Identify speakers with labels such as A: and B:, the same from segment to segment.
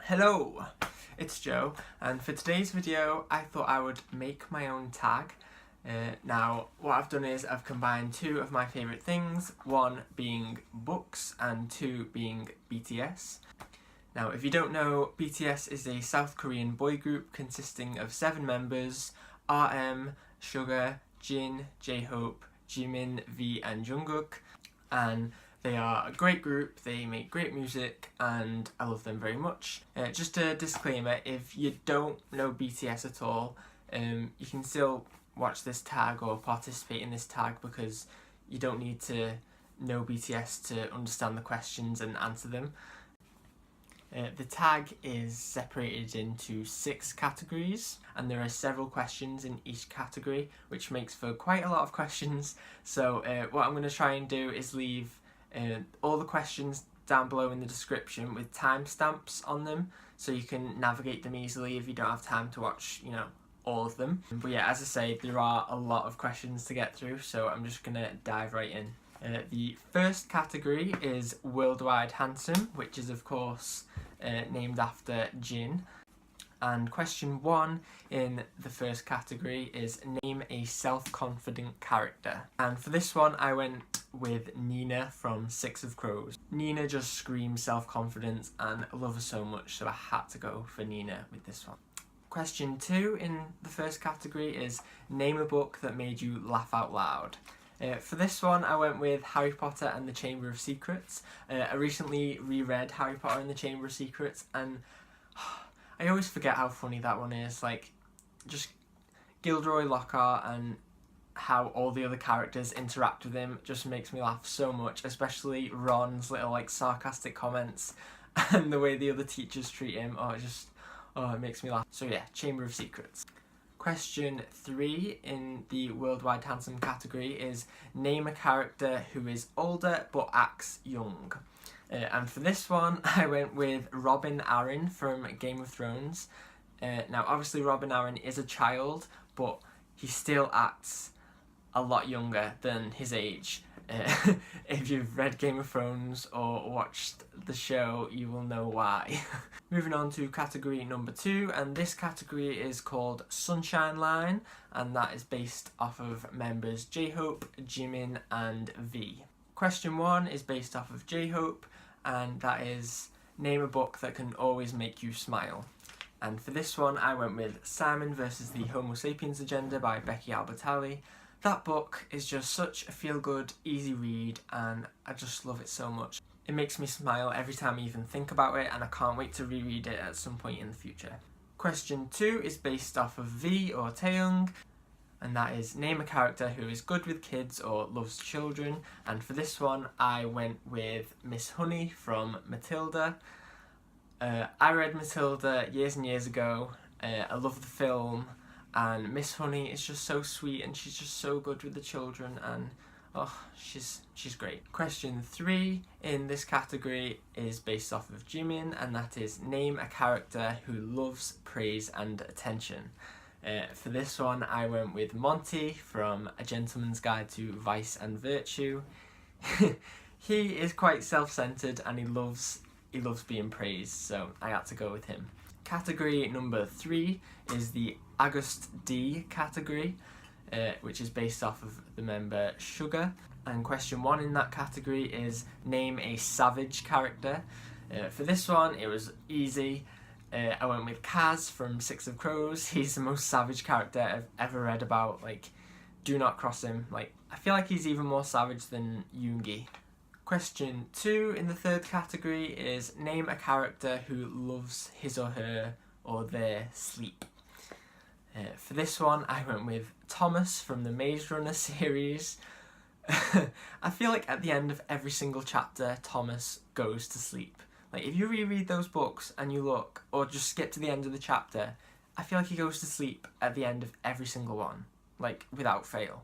A: Hello, it's Joe, and for today's video I thought I would make my own tag. Now what I've done is I've combined two of my favourite things, one being books and two being BTS. Now if you don't know, BTS is a South Korean boy group consisting of 7 members: RM, Suga, Jin, J-Hope, Jimin, V and Jungkook, and they are a great group, they make great music and I love them very much. Just a disclaimer, if you don't know BTS at all, you can still watch this tag or participate in this tag because you don't need to know BTS to understand the questions and answer them. The tag is separated into 6 categories and there are several questions in each category, which makes for quite a lot of questions. So what I'm going to try and do is leave all the questions down below in the description with timestamps on them so you can navigate them easily if you don't have time to watch, all of them. But yeah, as I say, there are a lot of questions to get through, so I'm just gonna dive right in. The first category is Worldwide Handsome, which is of course named after Jin. And question 1 in the first category is name a self-confident character. And for this one I went with Nina from Six of Crows. Nina just screams self-confidence and I love her so much, so I had to go for Nina with this one. Question 2 in the first category is name a book that made you laugh out loud. For this one I went with Harry Potter and the Chamber of Secrets. I recently reread Harry Potter and the Chamber of Secrets and I always forget how funny that one is. Like, just Gilderoy Lockhart and how all the other characters interact with him just makes me laugh so much, especially Ron's little sarcastic comments and the way the other teachers treat him. It makes me laugh. So yeah, Chamber of Secrets. Question 3 in the Worldwide Handsome category is name a character who is older but acts young. And for this one I went with Robin Arryn from Game of Thrones. Now obviously Robin Arryn is a child, but he still acts a lot younger than his age. If you've read Game of Thrones or watched the show, you will know why. Moving on to category number 2, and this category is called Sunshine Line, and that is based off of members J-Hope, Jimin and V. Question 1 is based off of J-Hope, and that is name a book that can always make you smile. And for this one I went with Simon vs. the Homo Sapiens Agenda by Becky Albertalli. That book is just such a feel-good, easy read and I just love it so much. It makes me smile every time I even think about it and I can't wait to reread it at some point in the future. Question 2 is based off of V or Taeyong, and that is name a character who is good with kids or loves children, and for this one I went with Miss Honey from Matilda. I read Matilda years and years ago. I love the film and Miss Honey is just so sweet and she's just so good with the children and she's great. Question 3 in this category is based off of Jimin, and that is name a character who loves praise and attention. For this one I went with Monty from A Gentleman's Guide to Vice and Virtue. He is quite self-centered and he loves being praised, so I had to go with him. Category number 3 is the Agust D category, which is based off of the member Suga. And question 1 in that category is name a savage character. For this one it was easy. I went with Kaz from Six of Crows. He's the most savage character I've ever read about. Do not cross him. I feel like he's even more savage than Yoongi. Question 2 in the third category is name a character who loves his or her or their sleep. For this one I went with Thomas from the Maze Runner series. I feel like at the end of every single chapter Thomas goes to sleep. If you reread those books and you look, or just skip to the end of the chapter, I feel like he goes to sleep at the end of every single one. Without fail.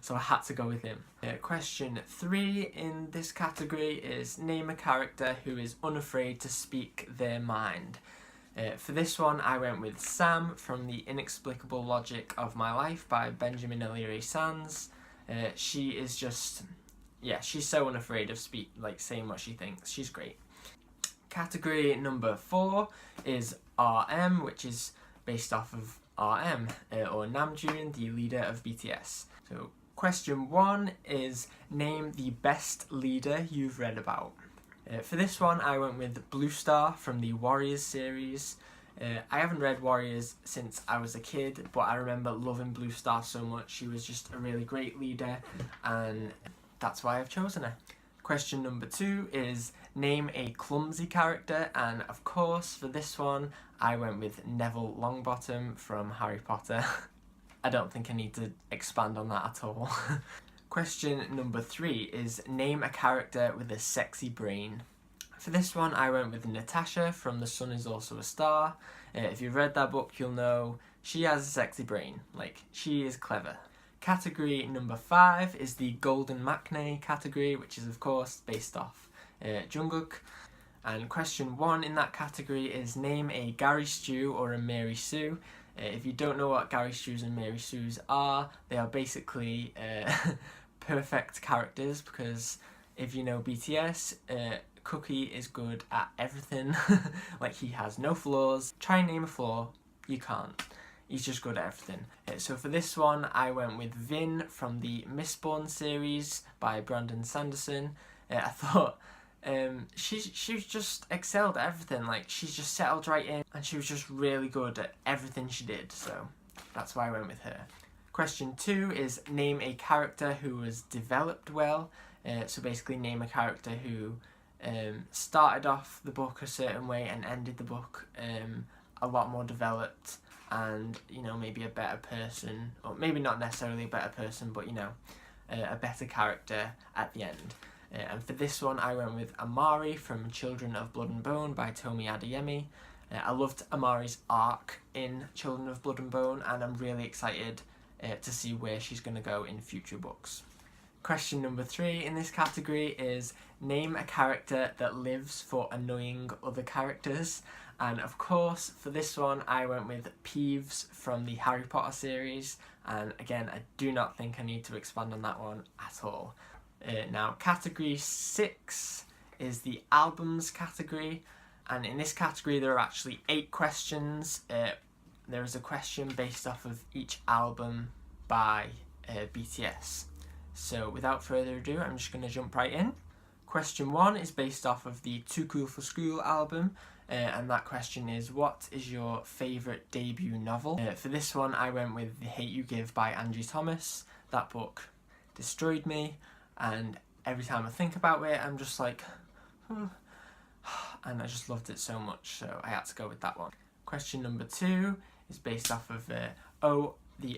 A: So I had to go with him. Question 3 in this category is name a character who is unafraid to speak their mind. For this one I went with Sam from The Inexplicable Logic of My Life by Benjamin Elliot Sands. She is just, she's so unafraid of saying what she thinks. She's great. Category number 4 is RM, which is based off of RM, or Namjoon, the leader of BTS. So question 1 is name the best leader you've read about. For this one I went with Blue Star from the Warriors series. I haven't read Warriors since I was a kid, but I remember loving Blue Star so much. She was just a really great leader, and that's why I've chosen her. Question number 2 is name a clumsy character, and of course for this one I went with Neville Longbottom from Harry Potter. I don't think I need to expand on that at all. Question number 3 is name a character with a sexy brain. For this one I went with Natasha from The Sun Is Also a Star. If you've read that book you'll know she has a sexy brain, like she is clever. Category number 5 is the Golden Maknae category, which is of course based off Jungkook. And question 1 in that category is name a Gary-Stu or a Mary-Sue. If you don't know what Gary-Stu's and Mary-Sue's are, they are basically perfect characters, because if you know BTS, Cookie is good at everything. Like, he has no flaws. Try and name a flaw, you can't. He's just good at everything. So for this one I went with Vin from the Mistborn series by Brandon Sanderson. I thought she's just excelled at everything. Like, she's just settled right in, and she was just really good at everything she did, so that's why I went with her. Question 2 is name a character who was developed well. So basically name a character who started off the book a certain way and ended the book a lot more developed, and you know, maybe a better person, or maybe not necessarily a better person, but you know, a better character at the end. And for this one I went with Amari from Children of Blood and Bone by Tomi Adeyemi. I loved Amari's arc in Children of Blood and Bone, and I'm really excited to see where she's going to go in future books. Question number 3 in this category is name a character that lives for annoying other characters. And of course for this one I went with Peeves from the Harry Potter series, and again I do not think I need to expand on that one at all. Now category 6 is the albums category, and in this category there are actually 8 questions. There is a question based off of each album by BTS. So without further ado, I'm just going to jump right in. Question 1 is based off of the Too Cool for School album, and that question is, what is your favourite debut novel? For this one I went with The Hate You Give by Angie Thomas. That book destroyed me, and every time I think about it I'm just like, and I just loved it so much, so I had to go with that one. Question number 2 is based off of the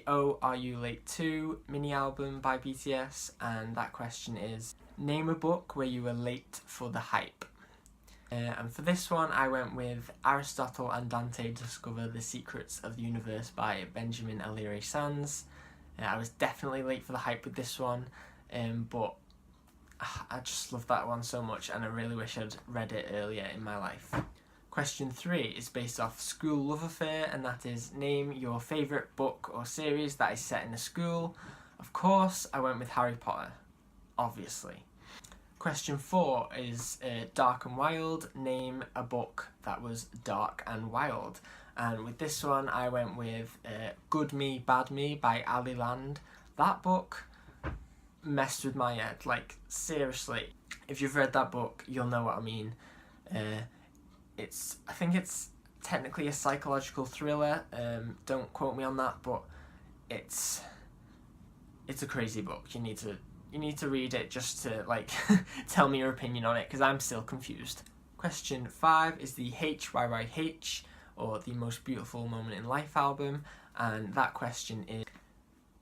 A: Oh Are You Late 2 mini album by BTS, and that question is, name a book where you were late for the hype. And for this one I went with Aristotle and Dante Discover the Secrets of the Universe by Benjamin Alire Sands. I was definitely late for the hype with this one, but I just love that one so much, and I really wish I'd read it earlier in my life. Question 3 is based off Skool Luv Affair, and that is name your favourite book or series that is set in a school. Of course I went with Harry Potter, obviously. Question 4 is Dark&Wild, name a book that was dark and wild. And with this one I went with Good Me, Bad Me by Ali Land. That book messed with my head, like seriously. If you've read that book you'll know what I mean. I think it's technically a psychological thriller, don't quote me on that, but it's a crazy book. You need to read it just to like tell me your opinion on it, because I'm still confused. Question 5 is the HYYH, or the Most Beautiful Moment in Life album, and that question is,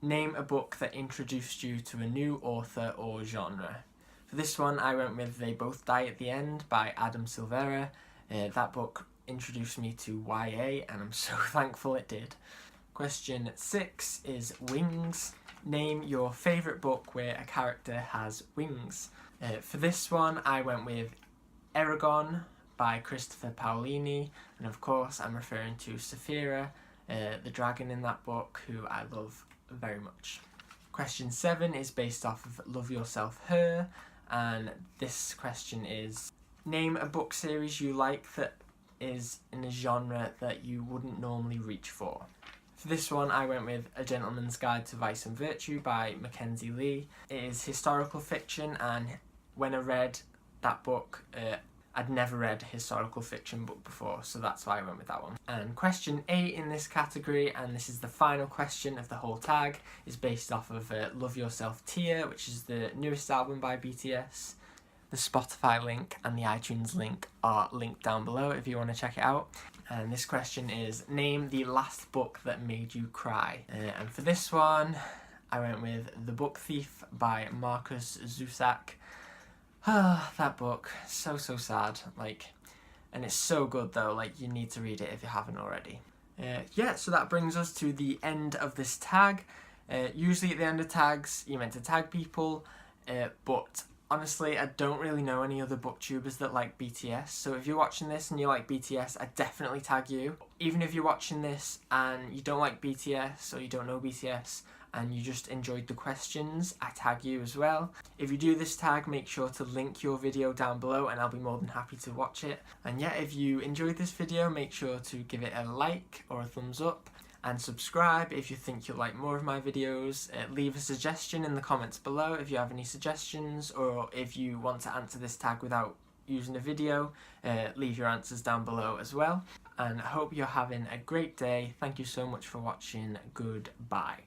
A: name a book that introduced you to a new author or genre. For this one I went with They Both Die at the End by Adam Silvera. That book introduced me to YA, and I'm so thankful it did. Question 6 is wings. Name your favourite book where a character has wings. For this one I went with Eragon by Christopher Paolini, and of course I'm referring to Saphira, the dragon in that book, who I love very much. Question 7 is based off of Love Yourself Her, and this question is, Name a book series you like that is in a genre that you wouldn't normally reach for. For this one, I went with A Gentleman's Guide to Vice and Virtue by Mackenzie Lee. It is historical fiction, and when I read that book, I'd never read a historical fiction book before, so that's why I went with that one. And question 8 in this category, and this is the final question of the whole tag, is based off of Love Yourself Tear, which is the newest album by BTS. The Spotify link and the iTunes link are linked down below if you want to check it out. And this question is, name the last book that made you cry. And for this one, I went with The Book Thief by Marcus Zusak. That book, so sad, and it's so good though, you need to read it if you haven't already. Yeah, so that brings us to the end of this tag. Usually at the end of tags, you're meant to tag people, but honestly, I don't really know any other booktubers that like BTS, so if you're watching this and you like BTS, I definitely tag you. Even if you're watching this and you don't like BTS, or you don't know BTS, and you just enjoyed the questions, I tag you as well. If you do this tag, make sure to link your video down below and I'll be more than happy to watch it. And yeah, if you enjoyed this video, make sure to give it a like or a thumbs up, and subscribe if you think you'll like more of my videos. Leave a suggestion in the comments below if you have any suggestions, or if you want to answer this tag without using a video, leave your answers down below as well. And I hope you're having a great day. Thank you so much for watching. Goodbye.